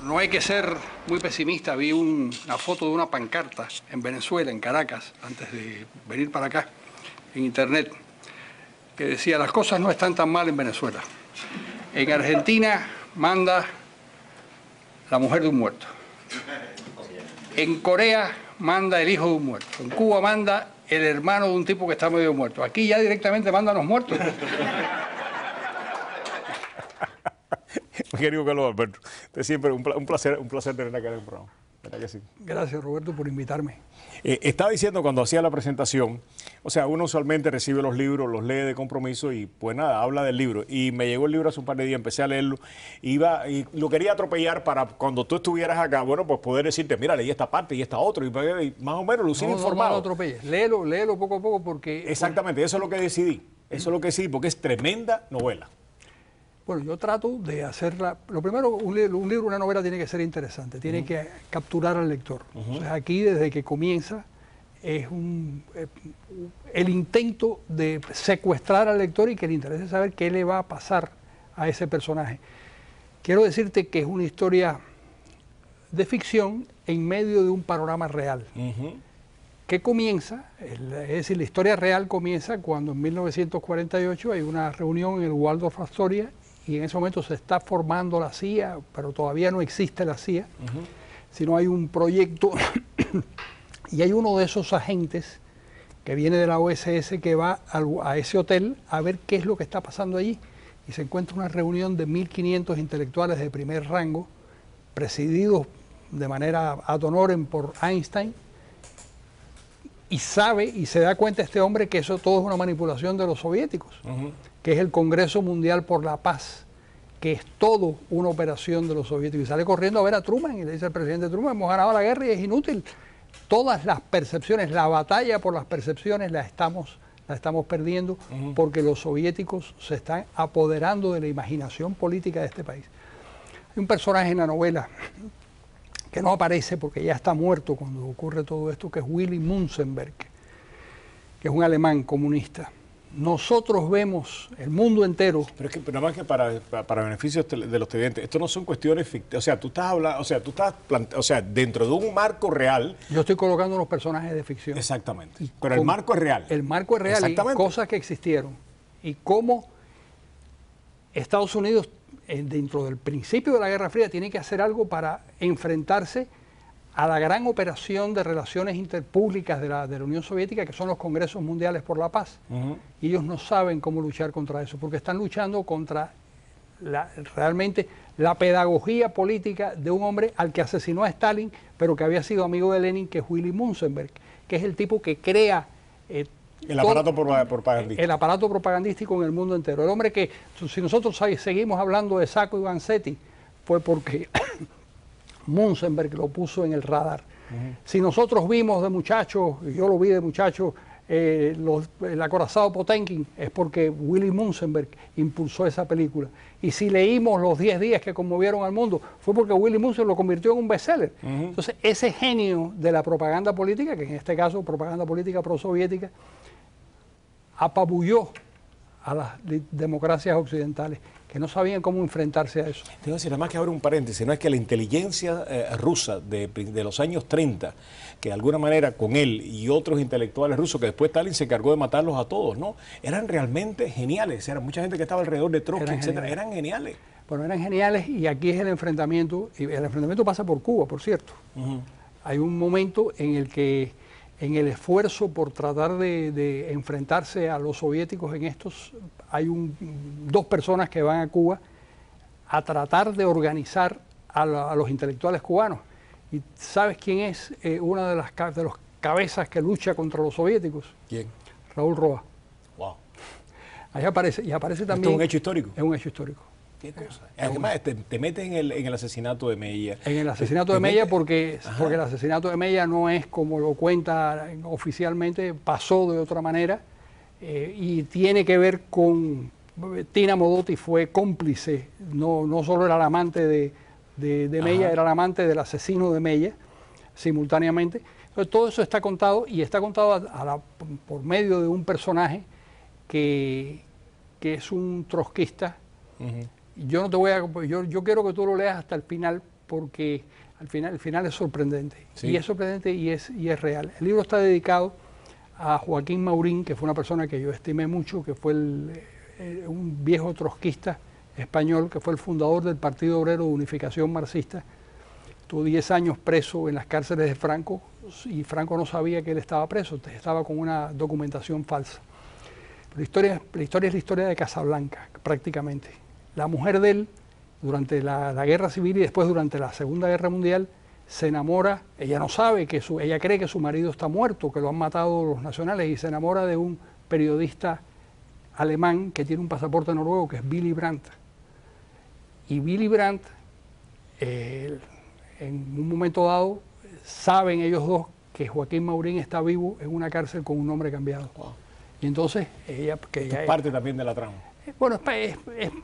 No hay que ser muy pesimista. Vi una foto de una pancarta en Venezuela, en Caracas, antes de venir para acá, en internet, que decía: las cosas no están tan mal en Venezuela. En Argentina manda la mujer de un muerto. En Corea manda el hijo de un muerto. En Cuba manda el hermano de un tipo que está medio muerto. Aquí ya directamente mandan los muertos. Mi querido Carlos Alberto, siempre un placer tener acá en el programa. ¿Verdad que sí? Gracias, Roberto, por invitarme. Estaba diciendo cuando hacía la presentación, o sea, uno usualmente recibe los libros, los lee de compromiso y pues nada, habla del libro. Y me llegó el libro hace un par de días, empecé a leerlo, y lo quería atropellar para cuando tú estuvieras acá, bueno, pues poder decirte, mira, leí esta parte y esta otra, y más o menos lucir informado. No lo atropelles, léelo poco a poco porque... Exactamente, eso es lo que decidí, porque es tremenda novela. Bueno, yo trato de hacerla... Lo primero, un libro, una novela tiene que ser interesante, tiene que capturar al lector. Entonces, aquí, desde que comienza, es el intento de secuestrar al lector y que le interese saber qué le va a pasar a ese personaje. Quiero decirte que es una historia de ficción en medio de un panorama real. Que comienza, es decir, la historia real comienza cuando en 1948 hay una reunión en el Waldorf Astoria, y en ese momento se está formando la CIA, pero todavía no existe la CIA, sino hay un proyecto y hay uno de esos agentes que viene de la OSS que va a ese hotel a ver qué es lo que está pasando allí, y se encuentra una reunión de 1.500 intelectuales de primer rango, presididos de manera ad honorem por Einstein, y sabe y se da cuenta este hombre que eso todo es una manipulación de los soviéticos, que es el Congreso Mundial por la Paz, que es todo una operación de los soviéticos. Y sale corriendo a ver a Truman y le dice al presidente Truman: hemos ganado la guerra y es inútil. Todas las percepciones, la batalla por las percepciones la estamos perdiendo porque los soviéticos se están apoderando de la imaginación política de este país. Hay un personaje en la novela que no aparece porque ya está muerto cuando ocurre todo esto, que es Willy Münzenberg, que es un alemán comunista. Nosotros vemos el mundo entero. Pero es que nada más que para beneficio de los televidentes, esto no son cuestiones ficticias. O sea, tú estás hablando, dentro de un marco real. Yo estoy colocando unos personajes de ficción. Exactamente. Pero el marco es real. El marco es real y cosas que existieron. Y cómo Estados Unidos, dentro del principio de la Guerra Fría, tiene que hacer algo para enfrentarse a la gran operación de relaciones interpúblicas de la Unión Soviética, que son los Congresos Mundiales por la Paz. Y ellos no saben cómo luchar contra eso, porque están luchando contra realmente la pedagogía política de un hombre al que asesinó a Stalin, pero que había sido amigo de Lenin, que es Willy Münzenberg, que es el tipo que crea el aparato propagandístico. El aparato propagandístico en el mundo entero. El hombre que, si nosotros seguimos hablando de Sacco y Vanzetti, fue porque Münzenberg lo puso en el radar. Si nosotros vimos de muchachos, yo lo vi de muchachos, el acorazado Potemkin, es porque Willy Münzenberg impulsó esa película. Y si leímos los 10 días que conmovieron al mundo, fue porque Willy Münzenberg lo convirtió en un bestseller. Entonces, ese genio de la propaganda política, que en este caso propaganda política prosoviética, apabulló a las democracias occidentales, que no sabían cómo enfrentarse a eso. Te voy a decir, nada más que abrir un paréntesis, no es que la inteligencia rusa de los años 30, que de alguna manera con él y otros intelectuales rusos, que después Stalin se encargó de matarlos a todos, ¿no? Eran realmente geniales, era mucha gente que estaba alrededor de Trotsky, etcétera, eran geniales. Bueno, eran geniales, y aquí es el enfrentamiento, y el enfrentamiento pasa por Cuba, por cierto. Hay un momento en el que, en el esfuerzo por tratar de enfrentarse a los soviéticos en estos, hay dos personas que van a Cuba a tratar de organizar a los intelectuales cubanos. ¿Y sabes quién es una de los cabezas que lucha contra los soviéticos? ¿Quién? Raúl Roa. Wow. Ahí aparece, y aparece también... ¿Esto es un hecho histórico? Es un hecho histórico. ¿Qué cosa? Además, te metes en el asesinato de Mella. En el asesinato de Mella porque el asesinato de Mella no es como lo cuenta oficialmente, pasó de otra manera, y tiene que ver con... Tina Modotti fue cómplice, no solo era la amante de Mella, era la amante del asesino de Mella, simultáneamente. Entonces, todo eso está contado, y está contado por medio de un personaje que que es un trotskista. Yo no te voy a, yo quiero que tú lo leas hasta el final, porque el final es sorprendente. Sí. Y es sorprendente y es real. El libro está dedicado a Joaquín Maurín, que fue una persona que yo estimé mucho, que fue un viejo trotskista español, que fue el fundador del Partido Obrero de Unificación Marxista. Estuvo 10 años preso en las cárceles de Franco, y Franco no sabía que él estaba preso, estaba con una documentación falsa. La historia es la historia de Casablanca, prácticamente. La mujer de él, durante la Guerra Civil y después durante la Segunda Guerra Mundial, se enamora, ella no sabe ella cree que su marido está muerto, que lo han matado los nacionales, y se enamora de un periodista alemán que tiene un pasaporte noruego, que es Willy Brandt. Y Willy Brandt, en un momento dado, saben ellos dos que Joaquín Maurín está vivo en una cárcel con un nombre cambiado. Wow. Y entonces ella... Esto es parte también de la trama. Bueno,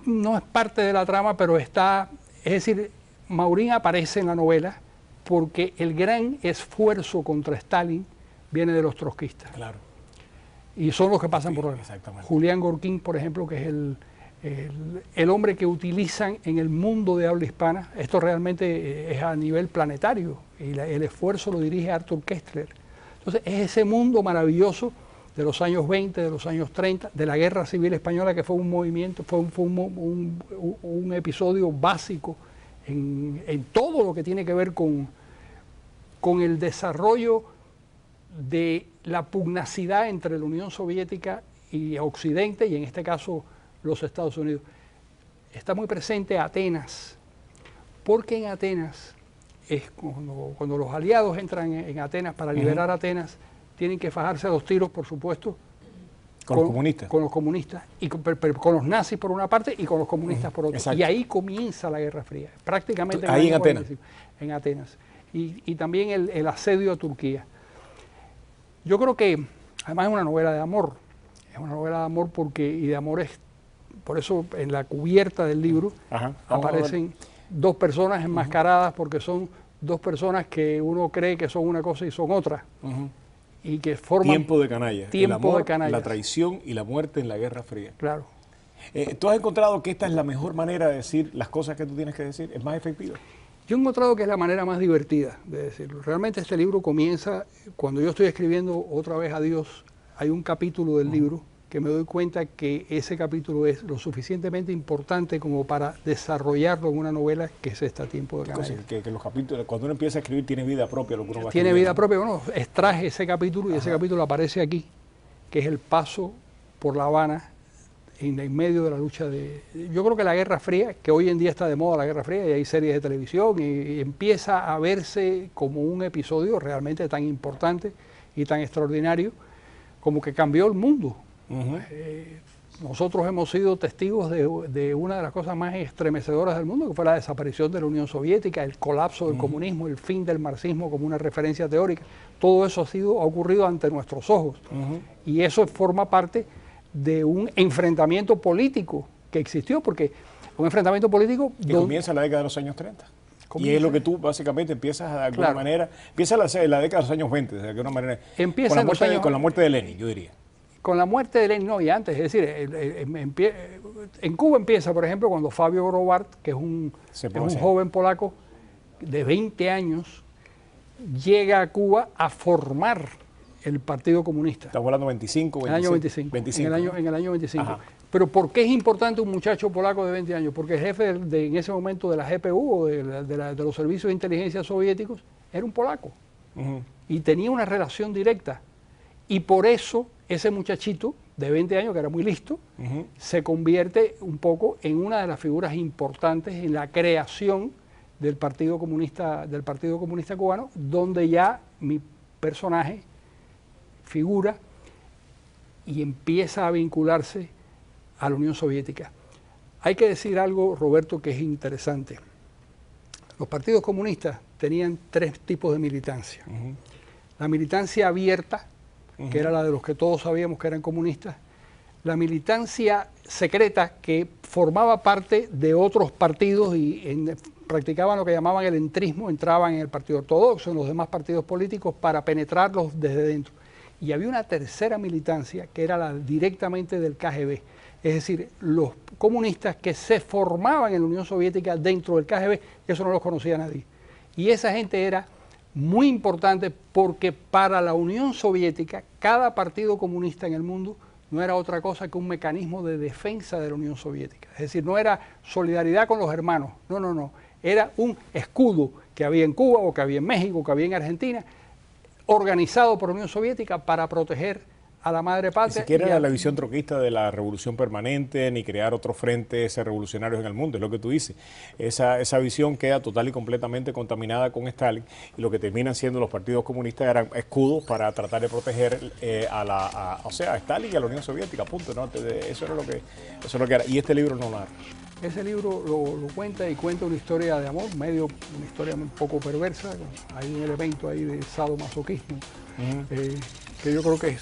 no es parte de la trama, pero está... Es decir, Maurín aparece en la novela porque el gran esfuerzo contra Stalin viene de los trotskistas. Claro. Y son los que pasan por él. Exactamente. Julián Gorquín, por ejemplo, que es el hombre que utilizan en el mundo de habla hispana. Esto realmente es a nivel planetario y el esfuerzo lo dirige Arthur Koestler. Entonces es ese mundo maravilloso de los años 20, de los años 30, de la Guerra Civil Española, que fue un movimiento, fue un episodio básico en todo lo que tiene que ver con el desarrollo de la pugnacidad entre la Unión Soviética y Occidente, y en este caso los Estados Unidos. Está muy presente Atenas, porque en Atenas, es cuando los aliados entran en Atenas para liberar Atenas, tienen que fajarse a los tiros, por supuesto, con los comunistas. Con los comunistas, y con los nazis por una parte y con los comunistas por otra. Exacto. Y ahí comienza la Guerra Fría, prácticamente ahí en Atenas. En Atenas. Y también el asedio a Turquía. Yo creo que, además, es una novela de amor. Es una novela de amor y de amor es... Por eso en la cubierta del libro aparecen dos personas enmascaradas, porque son dos personas que uno cree que son una cosa y son otra. Y que forman... Tiempo de canalla. Tiempo el amor, de canallas. la traición y la muerte en la Guerra Fría. Claro. ¿Tú has encontrado que esta es la mejor manera de decir las cosas que tú tienes que decir? ¿Es más efectiva? Yo he encontrado que es la manera más divertida de decirlo. Realmente este libro comienza, cuando yo estoy escribiendo Otra vez adiós, hay un capítulo del libro que me doy cuenta que ese capítulo es lo suficientemente importante como para desarrollarlo en una novela, que es esta, Tiempo de canalla. Que los capítulos, cuando uno empieza a escribir, tiene vida propia lo que uno va a Tiene escribir, vida propia. Bueno, extraje ese capítulo y ese capítulo aparece aquí, que es el paso por La Habana en medio de la lucha yo creo que la Guerra Fría, que hoy en día está de moda la Guerra Fría, y hay series de televisión, y empieza a verse como un episodio realmente tan importante y tan extraordinario, como que cambió el mundo. Nosotros hemos sido testigos de una de las cosas más estremecedoras del mundo, que fue la desaparición de la Unión Soviética, el colapso del comunismo, el fin del marxismo como una referencia teórica. Todo eso ha ocurrido ante nuestros ojos. Y eso forma parte de un enfrentamiento político que existió, porque un enfrentamiento político... Que comienza en la década de los años 30. Y es lo que tú básicamente empiezas de alguna manera... Empieza la década de los años 20, de alguna manera. Empieza con la muerte de Lenin, yo diría. Con la muerte de Lenin, no, y antes, es decir, en Cuba empieza, por ejemplo, cuando Fabio Grobart, que es un joven polaco de 20 años, llega a Cuba a formar el Partido Comunista. Estamos hablando de 25, 26. En el año 25. Ajá. Pero ¿por qué es importante un muchacho polaco de 20 años? Porque el jefe en ese momento de la GPU o de los servicios de inteligencia soviéticos era un polaco. Y tenía una relación directa. Y por eso ese muchachito de 20 años, que era muy listo, se convierte un poco en una de las figuras importantes en la creación del Partido Comunista cubano, donde ya mi personaje figura y empieza a vincularse a la Unión Soviética. Hay que decir algo, Roberto, que es interesante. Los partidos comunistas tenían tres tipos de militancia. La militancia abierta, que era la de los que todos sabíamos que eran comunistas. La militancia secreta, que formaba parte de otros partidos y practicaban lo que llamaban el entrismo, entraban en el Partido Ortodoxo, en los demás partidos políticos, para penetrarlos desde dentro. Y había una tercera militancia que era la directamente del KGB. Es decir, los comunistas que se formaban en la Unión Soviética dentro del KGB, eso no los conocía nadie. Y esa gente era muy importante porque para la Unión Soviética cada partido comunista en el mundo no era otra cosa que un mecanismo de defensa de la Unión Soviética. Es decir, no era solidaridad con los hermanos, no. Era un escudo que había en Cuba o que había en México, que había en Argentina, organizado por la Unión Soviética para proteger a la madre patria. Ni siquiera era la visión troquista de la revolución permanente, ni crear otros frentes revolucionarios en el mundo, es lo que tú dices. Esa visión queda total y completamente contaminada con Stalin, y lo que terminan siendo los partidos comunistas eran escudos para tratar de proteger a Stalin y a la Unión Soviética, punto, ¿no? Eso era lo que era. Y este libro no narra. Ese libro lo cuenta, y cuenta una historia de amor, una historia un poco perversa. Hay un elemento ahí de sadomasoquismo, que yo creo que es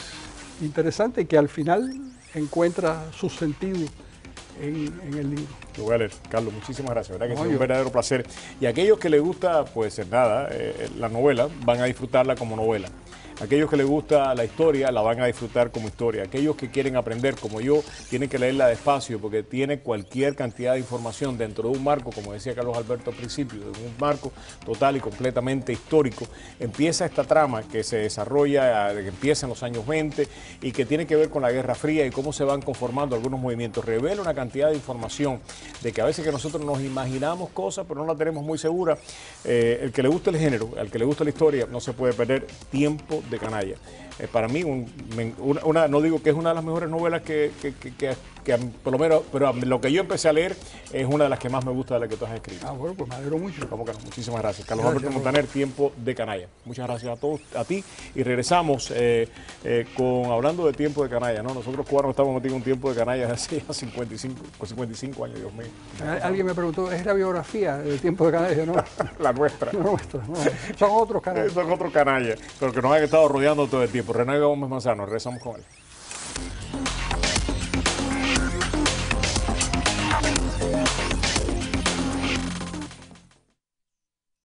interesante y que al final encuentra su sentido en el libro. Lo voy a leer. Carlos, muchísimas gracias, ¿verdad? Que es un verdadero placer. Y aquellos que les gusta, pues nada, la novela, van a disfrutarla como novela. Aquellos que les gusta la historia, la van a disfrutar como historia. Aquellos que quieren aprender, como yo, tienen que leerla despacio porque tiene cualquier cantidad de información dentro de un marco, como decía Carlos Alberto al principio, de un marco total y completamente histórico. Empieza esta trama que se desarrolla, que empieza en los años 20 y que tiene que ver con la Guerra Fría y cómo se van conformando algunos movimientos. Revela una cantidad de información de que a veces que nosotros nos imaginamos cosas, pero no la tenemos muy segura. El que le gusta el género, al que le gusta la historia, no se puede perder Tiempo de Canalla. Para mí, no digo que es una de las mejores novelas que por lo menos, pero lo que yo empecé a leer es una de las que más me gusta de la que tú has escrito. Ah, bueno, pues me alegro mucho. ¿Cómo que no? Muchísimas gracias. Carlos Alberto Montaner, Tiempo de Canalla. Muchas gracias a todos, a ti, y regresamos hablando de Tiempo de Canalla, ¿no? Nosotros cubanos estamos metidos en un Tiempo de Canalla hace ya 55 años, Dios mío. Alguien me preguntó, ¿es la biografía del Tiempo de Canalla? No. La nuestra. No, nuestra, no. Son otros canallas. Son otros canallas, pero que nos han estado rodeando todo el tiempo. René Gómez Manzano, regresamos con él.